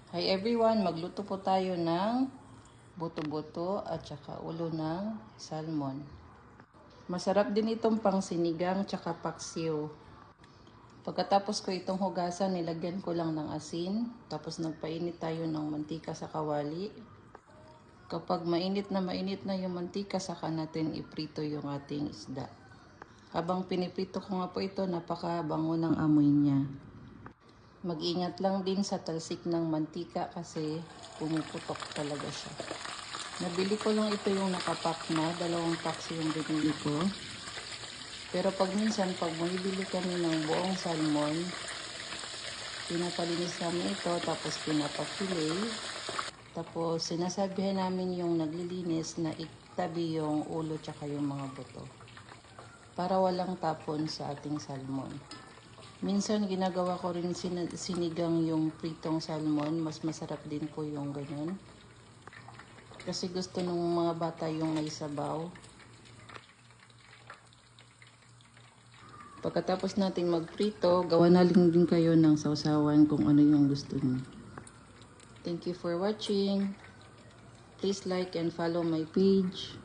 Hi everyone, magluto po tayo ng buto-buto at saka ulo ng salmon. Masarap din itong pang sinigang tsaka paksiw. Pagkatapos ko itong hugasan, nilagyan ko lang ng asin. Tapos nagpainit tayo ng mantika sa kawali. Kapag mainit na yung mantika, saka natin iprito yung ating isda. Habang piniprito ko nga po ito, napakabango ng amoy niya. Mag-ingat lang din sa talsik ng mantika kasi pumuputok talaga siya. Nabili ko lang ito yung nakapack na, 2 packs yung binili ko. Pero pag minsan, pag bumibili kami ng buong salmon, pinapalinis namin ito, tapos pinapafillet. Tapos sinasabihan namin yung naglilinis na itabi yung ulo tsaka yung mga buto. Para walang tapon sa ating salmon. Minsan ginagawa ko rin sinigang yung pritong salmon. Mas masarap din po yung ganun. Kasi gusto ng mga bata yung may sabaw. Pagkatapos natin magprito, gawa na lang din kayo ng sausawan kung ano yung gusto niyo. Thank you for watching. Please like and follow my page.